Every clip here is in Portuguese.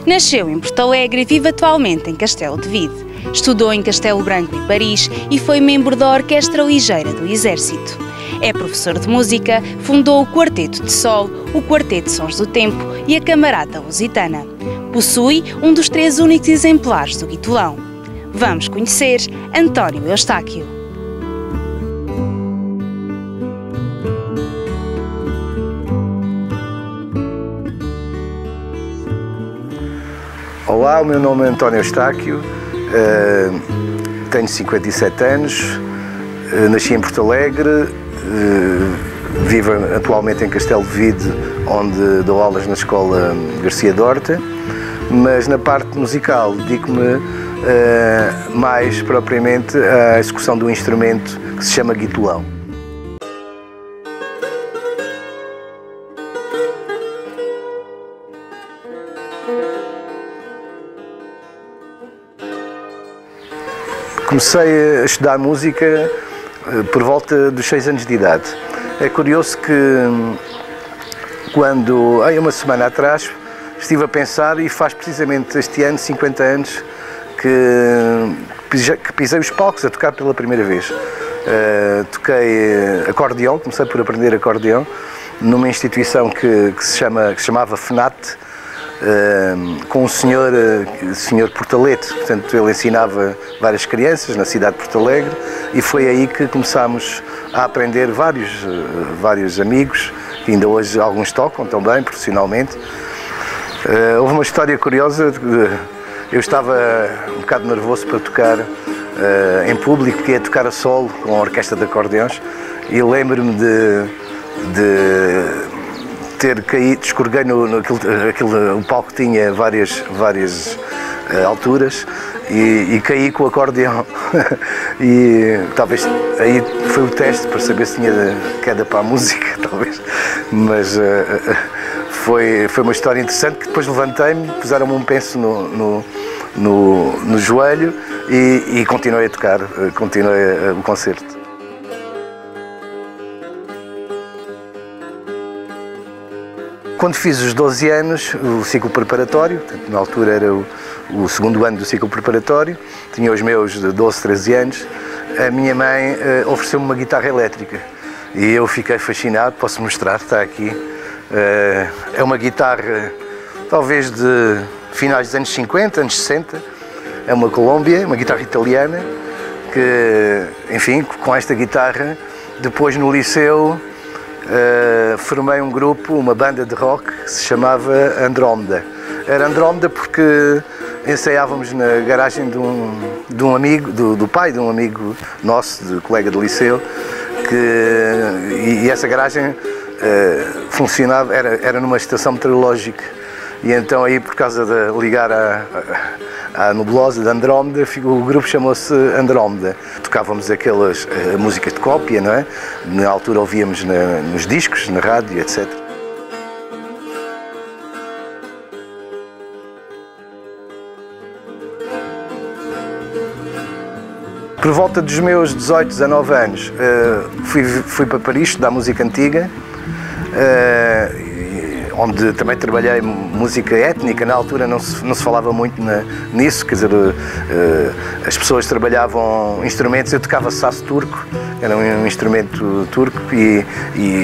Nasceu em Porto Alegre e vive atualmente em Castelo de Vide. Estudou em Castelo Branco e Paris e foi membro da Orquestra Ligeira do Exército. É professor de música, fundou o Quarteto de Sol, o Quarteto Sons do Tempo e a Camarata Lusitana. Possui um dos 3 únicos exemplares do guitolão. Vamos conhecer António Eustáquio. Olá, o meu nome é António Eustáquio, tenho 57 anos, nasci em Porto Alegre, vivo atualmente em Castelo de Vide, onde dou aulas na Escola Garcia Dorta, mas na parte musical dedico-me mais propriamente à execução de um instrumento que se chama guitolão. Comecei a estudar música por volta dos 6 anos de idade. É curioso que quando, há uma semana atrás, estive a pensar, e faz precisamente este ano 50 anos que pisei os palcos a tocar pela primeira vez. Toquei acordeão, comecei por aprender acordeão numa instituição que se chamava FNAT, com o senhor Portalete. Portanto, ele ensinava várias crianças na cidade de Porto Alegre e foi aí que começámos a aprender vários amigos, que ainda hoje alguns tocam também profissionalmente. Houve uma história curiosa. Eu estava um bocado nervoso para tocar em público, porque ia tocar a solo com a orquestra de acordeões, e lembro-me de ter caído, escorreguei o palco tinha várias alturas e caí com o acordeão e talvez aí foi o teste para saber se tinha queda para a música, talvez, mas foi uma história interessante, que depois levantei-me, puseram-me um penso no joelho e continuei a tocar, continuei o concerto. Quando fiz os 12 anos, o ciclo preparatório, portanto, na altura era o segundo ano do ciclo preparatório, tinha os meus 12, 13 anos, a minha mãe ofereceu-me uma guitarra elétrica e eu fiquei fascinado. Posso mostrar, está aqui. É uma guitarra talvez de finais dos anos 50, anos 60, é uma Colômbia, uma guitarra italiana, que, enfim, com esta guitarra, depois no liceu, formei um grupo, uma banda de rock que se chamava Andrómeda. Era Andrómeda porque ensaiávamos na garagem de um amigo, do pai de um amigo nosso, de colega de liceu, e essa garagem funcionava, era numa estação meteorológica, e então aí, por causa de ligar à nebulosa de Andrómeda, o grupo chamou-se Andrómeda. Tocávamos aquelas músicas de cópia, não é? Na altura ouvíamos nos discos, na rádio, etc. Por volta dos meus 18, 19 anos, fui para Paris estudar música antiga, onde também trabalhei música étnica. Na altura não se falava muito nisso, quer dizer, as pessoas trabalhavam instrumentos. Eu tocava sasso turco, era um instrumento turco, e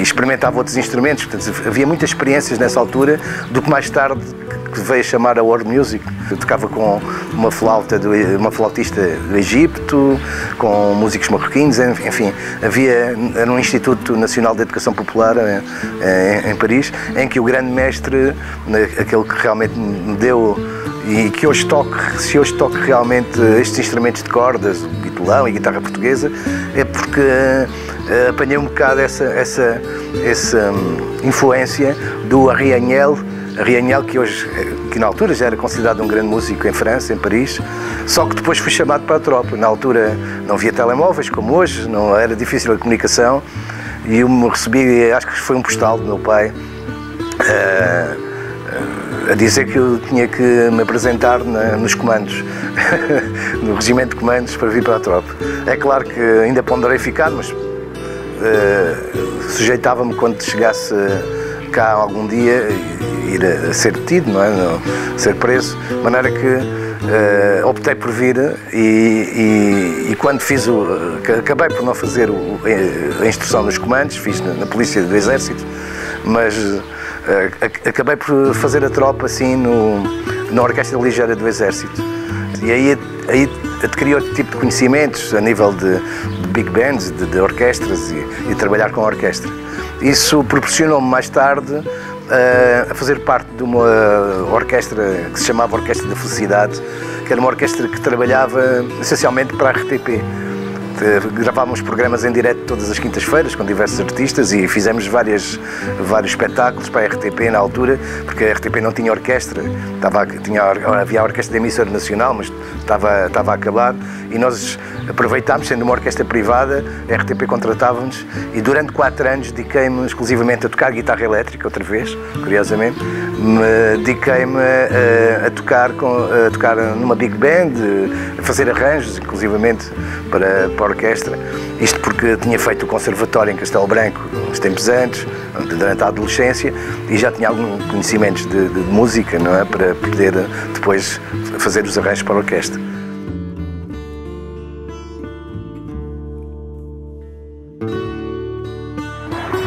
experimentava outros instrumentos. Portanto, havia muitas experiências nessa altura, do que mais tarde que veio a chamar a world music. Eu tocava com uma flautista do Egito, com músicos marroquinos, enfim, era um Instituto Nacional de Educação Popular em Paris, em que o grande mestre, aquele que realmente me deu, e que se hoje toco realmente estes instrumentos de cordas, o guitolão e a guitarra portuguesa, é porque apanhei um bocado essa influência do Henri Agnel, que na altura já era considerado um grande músico em França, em Paris, só que depois fui chamado para a tropa. Na altura não havia telemóveis como hoje, não era difícil a comunicação, e eu me recebi, acho que foi um postal do meu pai, a dizer que eu tinha que me apresentar nos comandos, no regimento de comandos, para vir para a tropa. É claro que ainda ponderei ficar, mas sujeitava-me quando chegasse cá algum dia ir a ser detido, não é? Ser preso, de maneira que optei por vir e quando fiz acabei por não fazer a instrução nos comandos, fiz na Polícia do Exército, mas acabei por fazer a tropa assim na Orquestra Ligeira do Exército. E aí adquiri outro tipo de conhecimentos a nível de big bands, de orquestras e trabalhar com a orquestra. Isso proporcionou-me mais tarde a fazer parte de uma orquestra que se chamava Orquestra da Felicidade, que era uma orquestra que trabalhava essencialmente para a RTP. Gravávamos programas em direto todas as quintas-feiras com diversos artistas e fizemos vários espetáculos para a RTP na altura, porque a RTP não tinha orquestra, havia a orquestra da emissora nacional, mas estava a acabar, e nós aproveitámos, sendo uma orquestra privada, a RTP contratava-nos e durante 4 anos dediquei-me exclusivamente a tocar guitarra elétrica, outra vez, curiosamente, dediquei-me a tocar numa big band, a fazer arranjos, inclusivamente para a orquestra. Isto porque tinha feito o conservatório em Castelo Branco uns tempos antes, durante a adolescência, e já tinha alguns conhecimentos de música, não é? Para poder depois fazer os arranjos para a orquestra.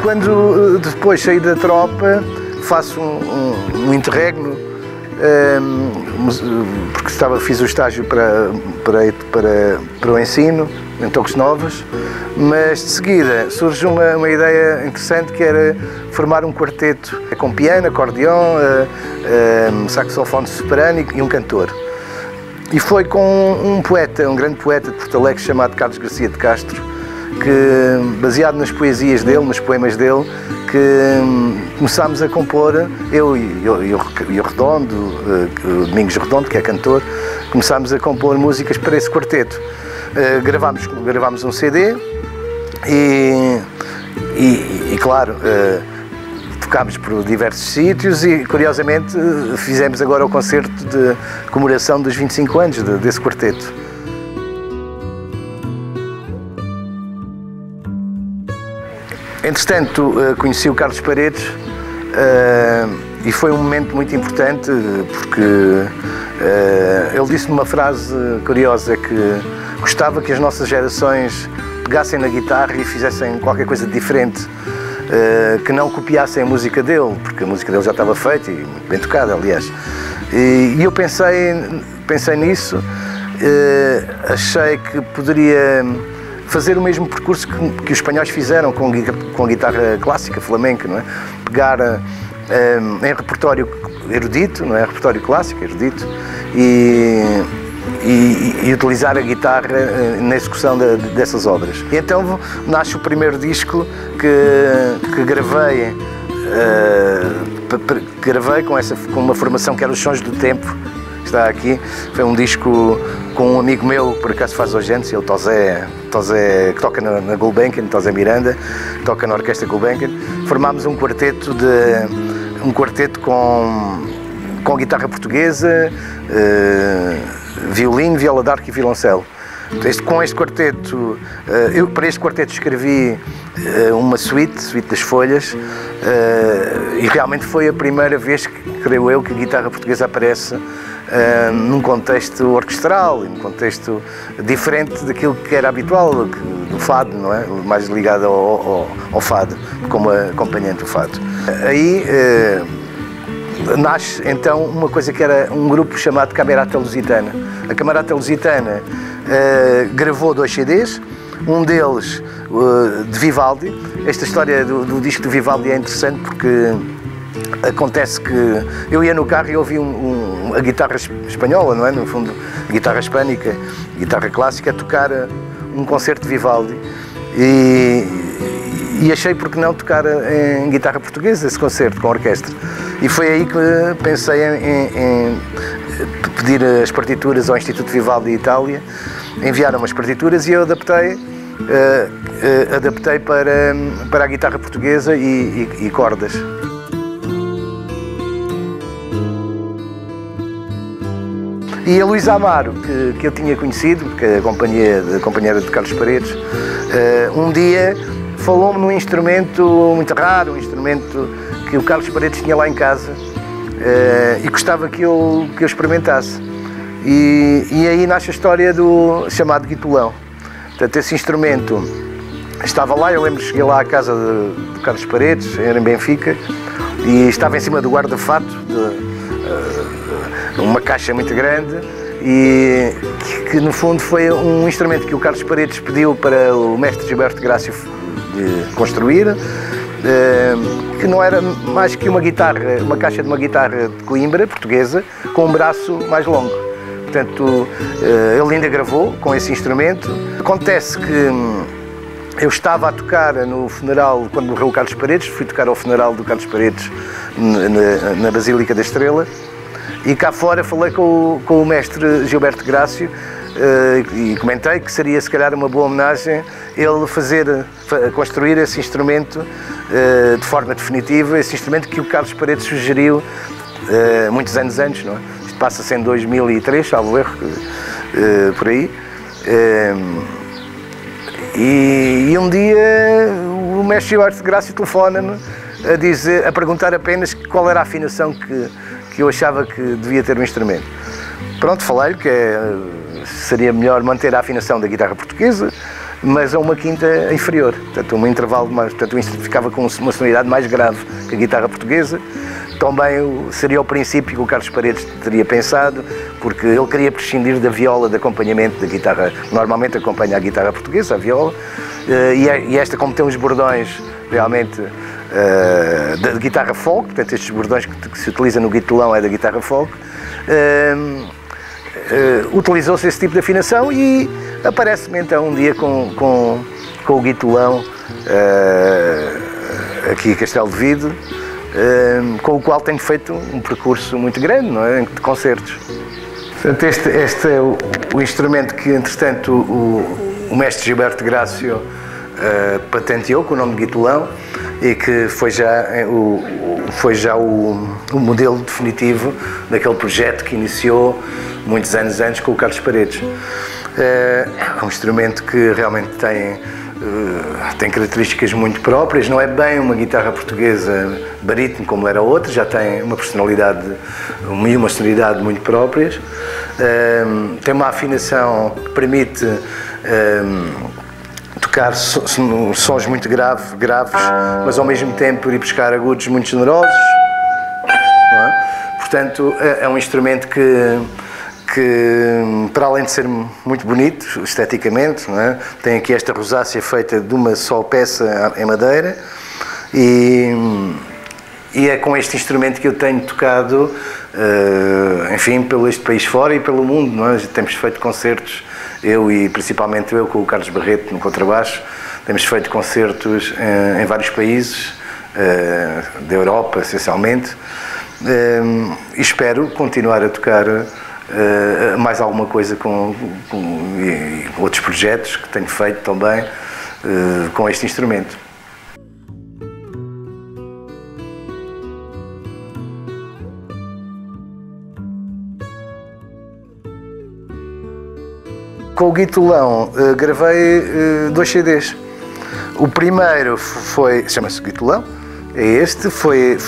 Quando depois saí da tropa, faço um interregno, porque fiz o estágio para o ensino, em Torres Novas, mas de seguida surge uma ideia interessante, que era formar um quarteto com piano, acordeão, saxofone soprano e um cantor. E foi com um grande poeta de Porto Alegre chamado Carlos Garcia de Castro, que, baseado nas poesias dele, nos poemas dele, que começámos a compor, eu e o Redondo, o Domingos Redondo, que é cantor, começámos a compor músicas para esse quarteto. Gravámos um CD e claro, tocámos por diversos sítios e, curiosamente, fizemos agora o concerto de comemoração dos 25 anos desse quarteto. Entretanto, conheci o Carlos Paredes e foi um momento muito importante, porque ele disse-me uma frase curiosa, que gostava que as nossas gerações pegassem na guitarra e fizessem qualquer coisa de diferente, que não copiassem a música dele, porque a música dele já estava feita e muito bem tocada, aliás. E eu pensei nisso, achei que poderia fazer o mesmo percurso que os espanhóis fizeram com a guitarra clássica, flamenca, não é? Pegar em repertório erudito, não é? Repertório clássico, erudito, e utilizar a guitarra na execução dessas obras. E então nasce o primeiro disco que gravei com uma formação que era Os Sons do Tempo, está aqui. Foi um disco com um amigo meu, por acaso faz hoje antes, o Tosé, que toca na Gulbenkian, Tosé Miranda, toca na Orquestra Gulbenkian. Formámos um quarteto com guitarra portuguesa, violino, viola d'arco e violoncelo. Com este quarteto, para este quarteto escrevi uma suíte das Folhas, e realmente foi a primeira vez, creio eu, que a guitarra portuguesa aparece num contexto orquestral, num contexto diferente daquilo que era habitual, do fado, não é? Mais ligado ao fado, como acompanhante do fado. Aí nasce então uma coisa que era um grupo chamado Camerata Lusitana. A Camerata Lusitana gravou 2 CDs, um deles de Vivaldi. Esta história do disco de Vivaldi é interessante porque acontece que eu ia no carro e ouvi a guitarra espanhola, não é? No fundo, a guitarra hispânica, a guitarra clássica, a tocar um concerto de Vivaldi. E achei por que não tocar em guitarra portuguesa esse concerto com a orquestra. E foi aí que pensei em pedir as partituras ao Instituto Vivaldi de Itália. Enviaram as partituras e eu adaptei para a guitarra portuguesa e cordas. E a Luísa Amaro, que eu tinha conhecido, que é a companheira de Carlos Paredes, um dia falou-me num instrumento muito raro, um instrumento que o Carlos Paredes tinha lá em casa e gostava que eu experimentasse. E aí nasce a história do chamado guitolão. Portanto, esse instrumento estava lá, eu lembro que cheguei lá à casa do Carlos Paredes, era em Benfica, e estava em cima do guarda-fato, uma caixa muito grande, e que no fundo foi um instrumento que o Carlos Paredes pediu para o mestre Gilberto Grácio construir, que não era mais que uma guitarra, uma caixa de uma guitarra de Coimbra, portuguesa, com um braço mais longo. Portanto, ele ainda gravou com esse instrumento. Acontece que eu estava a tocar no funeral, quando morreu o Carlos Paredes, fui tocar ao funeral do Carlos Paredes na Basílica da Estrela, e cá fora falei com o mestre Gilberto Grácio e comentei que seria se calhar uma boa homenagem ele construir esse instrumento de forma definitiva, esse instrumento que o Carlos Paredes sugeriu muitos anos antes, não é? Isto passa-se em 2003, salvo erro, por aí. E um dia o mestre Gilberto Grácio telefona-me a perguntar apenas qual era a afinação que eu achava que devia ter o instrumento. Pronto, falei-lhe que seria melhor manter a afinação da guitarra portuguesa, mas a uma quinta inferior, portanto um intervalo mais, portanto o instrumento ficava com uma sonoridade mais grave que a guitarra portuguesa. Também seria o princípio que o Carlos Paredes teria pensado, porque ele queria prescindir da viola de acompanhamento da guitarra, normalmente acompanha a guitarra portuguesa, a viola, e esta, como tem os bordões realmente da guitarra folk, portanto estes bordões que se utiliza no guitolão é da guitarra folk, utilizou-se esse tipo de afinação e aparece-me então um dia com o guitolão aqui em Castelo de Vide, com o qual tenho feito um percurso muito grande, não é? De concertos. Portanto, este é o instrumento que, entretanto, o mestre Gilberto Grácio patenteou com o nome de guitolão e que foi já o modelo definitivo daquele projeto que iniciou muitos anos antes com o Carlos Paredes. É um instrumento que realmente tem características muito próprias, não é bem uma guitarra portuguesa barítono como era outra, já tem uma personalidade e uma sonoridade muito próprias, tem uma afinação que permite tocar sons muito graves, mas ao mesmo tempo ir buscar agudos muito generosos, não é? Portanto, é um instrumento que para além de ser muito bonito esteticamente, não é? Tem aqui esta rosácea feita de uma só peça em madeira e é com este instrumento que eu tenho tocado, enfim, pelo este país fora e pelo mundo, não é? Temos feito concertos, eu e principalmente eu com o Carlos Barreto no contrabaixo, temos feito concertos em vários países da Europa, essencialmente, e espero continuar a tocar mais alguma coisa com outros projetos que tenho feito também com este instrumento. Com o guitolão gravei 2 CDs. O primeiro chama-se Guitolão, é este, foi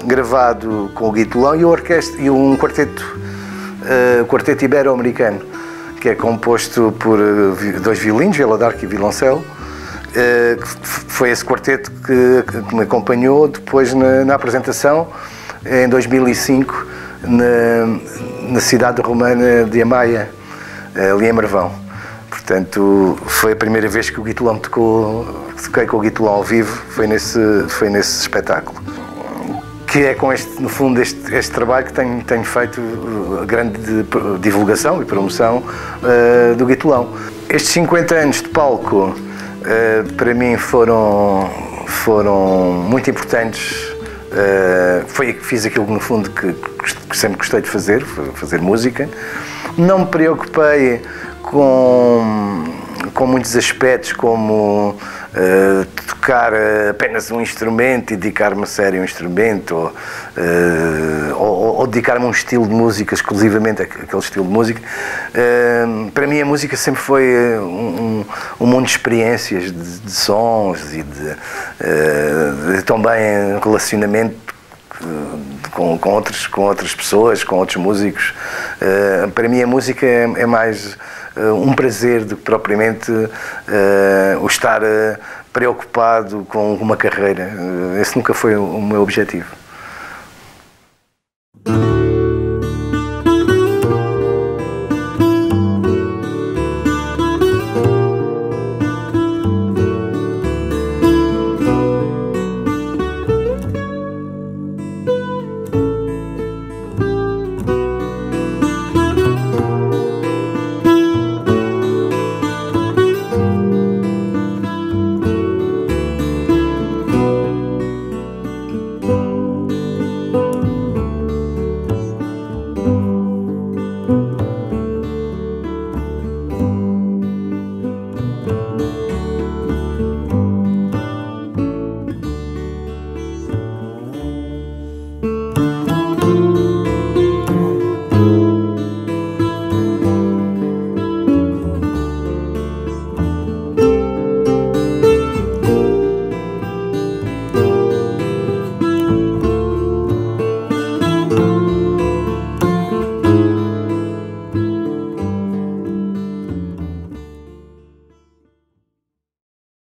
gravado com o guitolão e um quarteto ibero-americano, que é composto por 2 violinos, viola d'arco e violoncelo. Foi esse quarteto que me acompanhou depois na apresentação em 2005 na cidade romana de Amaia, ali em Marvão. Portanto, foi a primeira vez que o guitolão toquei com o guitolão ao vivo, foi nesse espetáculo. Que é com no fundo, este trabalho que tenho feito a grande divulgação e promoção do guitolão. Estes 50 anos de palco, para mim, foram muito importantes. Foi que fiz aquilo, no fundo, que sempre gostei de fazer música. Não me preocupei com muitos aspectos, como tocar apenas um instrumento e dedicar-me a sério a um instrumento, ou dedicar-me a um estilo de música, exclusivamente àquele estilo de música. Para mim a música sempre foi um mundo de experiências, de sons e de também relacionamento com outras pessoas, com outros músicos. Para mim a música é mais um prazer do que propriamente o estar preocupado com uma carreira. Esse nunca foi o meu objetivo.